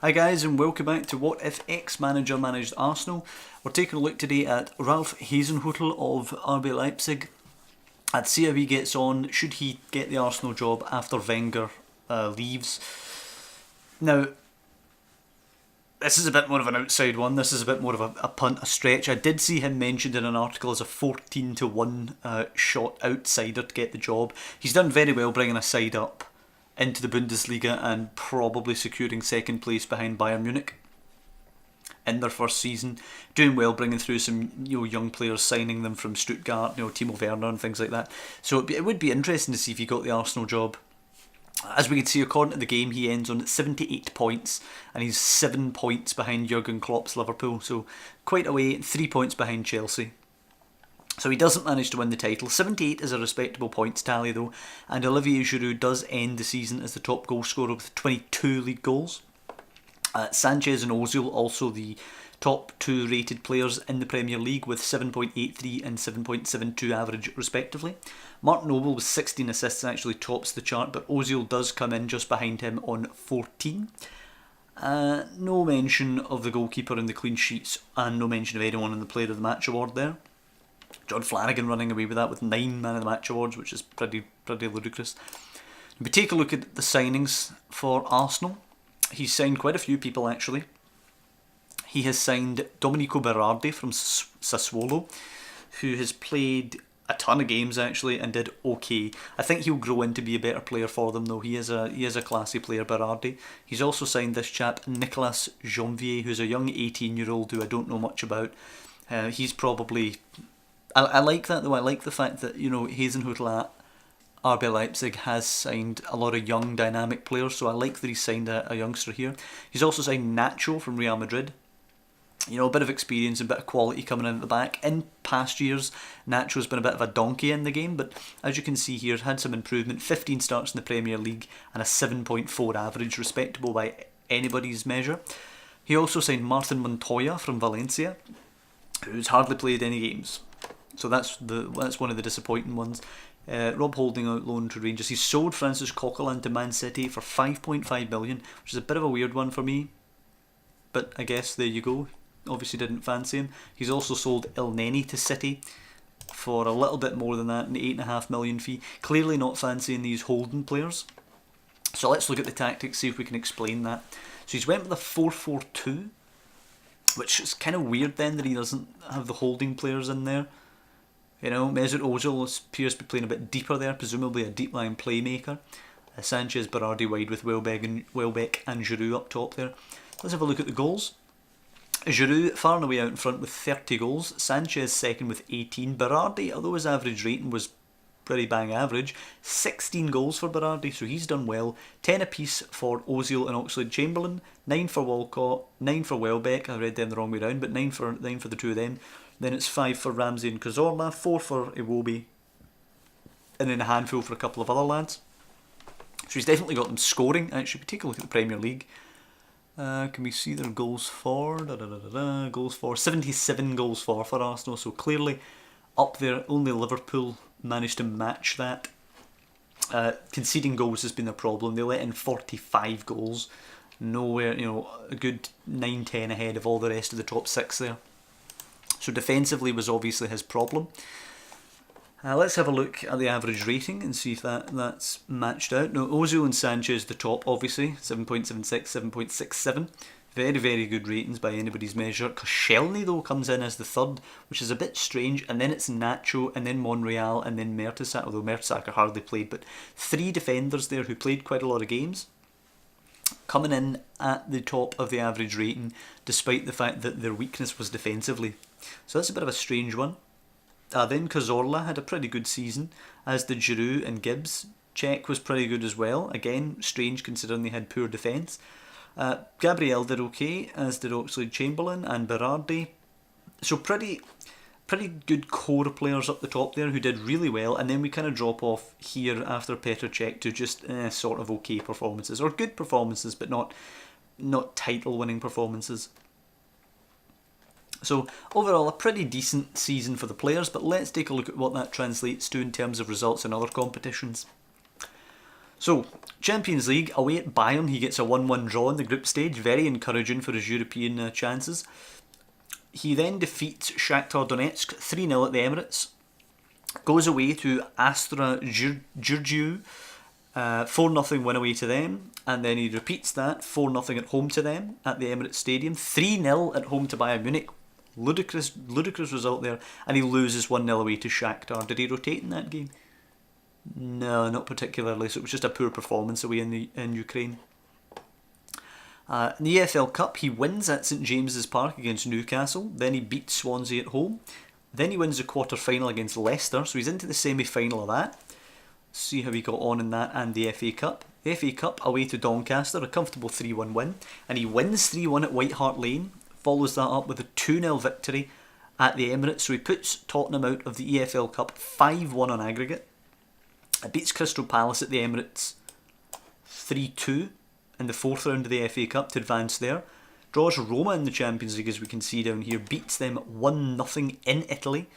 Hi guys, and welcome back to What If Ex-Manager Managed Arsenal. We're taking a look today at Ralph Hassenhuttl of RB Leipzig. I'd see how he gets on, should he get the Arsenal job after Wenger leaves. Now, this is a bit more of an outside one, this is a bit more of a punt, a stretch. I did see him mentioned in an article as a 14-1 shot outsider to get the job. He's done very well bringing a side up into the Bundesliga and probably securing second place behind Bayern Munich in their first season. Doing well, bringing through some young players, signing them from Stuttgart, Timo Werner and things like that. So it would be interesting to see if he got the Arsenal job. As we can see, according to the game, he ends on 78 points and he's 7 points behind Jurgen Klopp's Liverpool. So quite a way, 3 points behind Chelsea. So he doesn't manage to win the title. 78 is a respectable points tally though, and Olivier Giroud does end the season as the top goal scorer with 22 league goals. Sanchez and Ozil also the top 2 rated players in the Premier League with 7.83 and 7.72 average respectively. Martin Noble with 16 assists actually tops the chart, but Ozil does come in just behind him on 14. No mention of the goalkeeper in the clean sheets, and no mention of anyone in the Player of the Match award there. John Flanagan running away with that with 9 Man of the Match awards, which is pretty ludicrous. If we take a look at the signings for Arsenal, he's signed quite a few people actually. He has signed Domenico Berardi from Sassuolo, who has played a ton of games actually and did okay. I think he'll grow into be a better player for them though. He is a classy player, Berardi. He's also signed this chap Nicolas Janvier, who's a young 18-year-old who I don't know much about. He's probably... I like that though. I like the fact that Hasenhuttl at RB Leipzig has signed a lot of young dynamic players, so I like that he's signed a youngster here. He's also signed Nacho from Real Madrid. A bit of experience and a bit of quality coming in at the back. In past years, Nacho's been a bit of a donkey in the game, but as you can see here, had some improvement. 15 starts in the Premier League and a 7.4 average, respectable by anybody's measure. He also signed Martin Montoya from Valencia, who's hardly played any games. So that's one of the disappointing ones. Rob Holding out loan to Rangers. He sold Francis Coquelin to Man City for 5.5 million, which is a bit of a weird one for me. But I guess there you go. Obviously didn't fancy him. He's also sold El Neni to City for a little bit more than that, an 8.5 million fee. Clearly not fancying these Holden players. So let's look at the tactics, see if we can explain that. So he's went with a 4-4-2, which is kind of weird then that he doesn't have the holding players in there. Mesut Ozil appears to be playing a bit deeper there, presumably a deep line playmaker. Sanchez, Berardi wide with Welbeck and Giroud up top there. Let's have a look at the goals. Giroud far and away out in front with 30 goals. Sanchez second with 18. Berardi, although his average rating was pretty bang average, 16 goals for Berardi, so he's done well. 10 apiece for Ozil and Oxlade-Chamberlain, 9 for Walcott, 9 for Welbeck. I read them the wrong way round, but 9 for the two of them. Then it's 5 for Ramsey and Cazorla, 4 for Iwobi, and then a handful for a couple of other lads. So he's definitely got them scoring. Actually, if we take a look at the Premier League, can we see their goals for? Goals for 77 goals for Arsenal. So clearly up there. Only Liverpool managed to match that. Conceding goals has been a problem. They let in 45 goals. Nowhere, a good 9-10 ahead of all the rest of the top 6 there. So defensively was obviously his problem. Let's have a look at the average rating and see if that's matched out. Now, Ozil and Sanchez the top, obviously, 7.76, 7.67. Very, very good ratings by anybody's measure. Koscielny, though, comes in as the third, which is a bit strange. And then it's Nacho, and then Monreal, and then Mertesacker, although Mertesacker hardly played. But 3 defenders there who played quite a lot of games, coming in at the top of the average rating, despite the fact that their weakness was defensively. So that's a bit of a strange one. Then Cazorla had a pretty good season, as did Giroud and Gibbs. Cech was pretty good as well. Again, strange considering they had poor defence. Gabriel did okay, as did Oxlade-Chamberlain and Berardi. So pretty good core players up the top there who did really well, and then we kind of drop off here after Petr Cech to just sort of okay performances, or good performances, but not title-winning performances. So overall, a pretty decent season for the players, but let's take a look at what that translates to in terms of results in other competitions. So, Champions League, away at Bayern, he gets a 1-1 draw in the group stage, very encouraging for his European chances. He then defeats Shakhtar Donetsk 3-0 at the Emirates, goes away to Astra Giurgiu, 4-0 win away to them, and then he repeats that 4-0 at home to them at the Emirates Stadium, 3-0 at home to Bayern Munich, ludicrous result there, and he loses 1-0 away to Shakhtar. Did he rotate in that game? No, not particularly, so it was just a poor performance away in Ukraine. In the EFL Cup, he wins at St James's Park against Newcastle, then he beats Swansea at home, then he wins the quarter-final against Leicester, so he's into the semi-final of that. See how he got on in that and the FA Cup. The FA Cup away to Doncaster, a comfortable 3-1 win, and he wins 3-1 at White Hart Lane, follows that up with a 2-0 victory at the Emirates, so he puts Tottenham out of the EFL Cup 5-1 on aggregate. It beats Crystal Palace at the Emirates 3-2 in the fourth round of the FA Cup to advance there. Draws Roma in the Champions League, as we can see down here. Beats them 1-0 in Italy.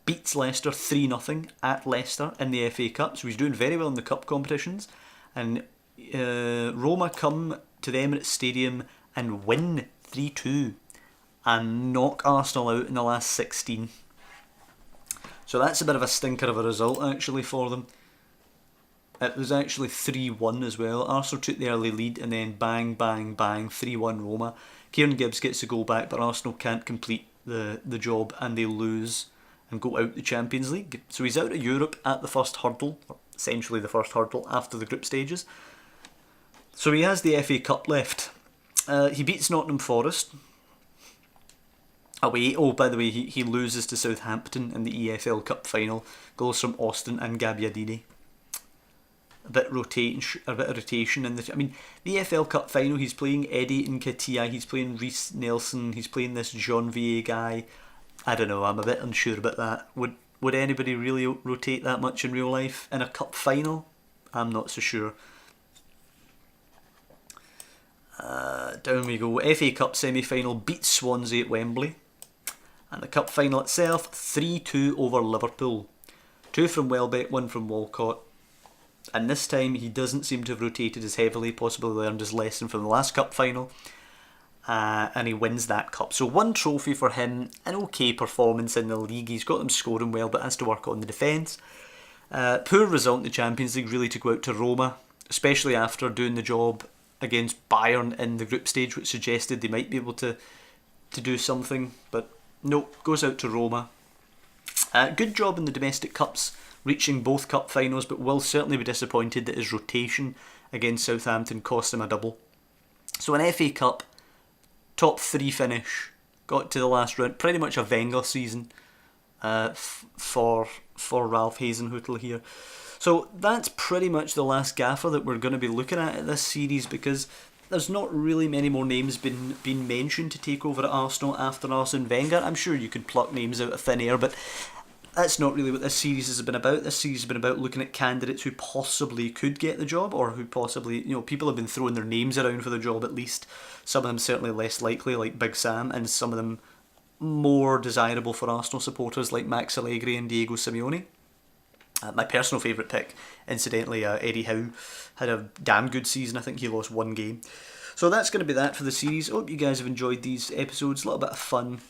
Beats Leicester 3-0 at Leicester in the FA Cup. So he's doing very well in the cup competitions. And Roma come to the Emirates Stadium and win 3-2 and knock Arsenal out in the last 16. So that's a bit of a stinker of a result actually for them. It was actually 3-1 as well. Arsenal took the early lead and then bang, bang, bang, 3-1 Roma. Kieran Gibbs gets the goal back, but Arsenal can't complete the job and they lose and go out the Champions League. So he's out of Europe at the first hurdle, or essentially the first hurdle after the group stages. So he has the FA Cup left. He beats Nottingham Forest away. Oh, by the way, he loses to Southampton in the EFL Cup final. Goals from Austin and Gabbiadini. A bit of rotation in the. I mean, the EFL Cup final. He's playing Eddie Nketiah. He's playing Reece Nelson. He's playing this John Va guy. I don't know. I'm a bit unsure about that. Would anybody really rotate that much in real life in a cup final? I'm not so sure. Down we go. FA Cup semi-final beats Swansea at Wembley, and the cup final itself 3-2 over Liverpool. 2 from Welbeck, 1 from Walcott. And this time he doesn't seem to have rotated as heavily, possibly learned his lesson from the last cup final, and he wins that cup. So 1 trophy for him, an okay performance in the league. He's got them scoring well, but has to work on the defence. Poor result in the Champions League really to go out to Roma, especially after doing the job against Bayern in the group stage, which suggested they might be able to do something, but no, goes out to Roma. Good job in the domestic cups, reaching both cup finals, but will certainly be disappointed that his rotation against Southampton cost him a double. So an FA Cup, top 3 finish, got to the last round, pretty much a Wenger season for Ralph Hassenhuttl here. So that's pretty much the last gaffer that we're going to be looking at this series, because there's not really many more names been mentioned to take over at Arsenal after Arsene Wenger. I'm sure you could pluck names out of thin air, but that's not really what this series has been about. This series has been about looking at candidates who possibly could get the job, or who possibly, people have been throwing their names around for the job at least. Some of them certainly less likely, like Big Sam, and some of them more desirable for Arsenal supporters, like Max Allegri and Diego Simeone. My personal favourite pick, incidentally, Eddie Howe, had a damn good season. I think he lost 1 game. So that's going to be that for the series. I hope you guys have enjoyed these episodes. A little bit of fun.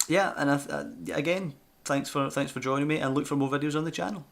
Yeah, and again, thanks for joining me, and look for more videos on the channel.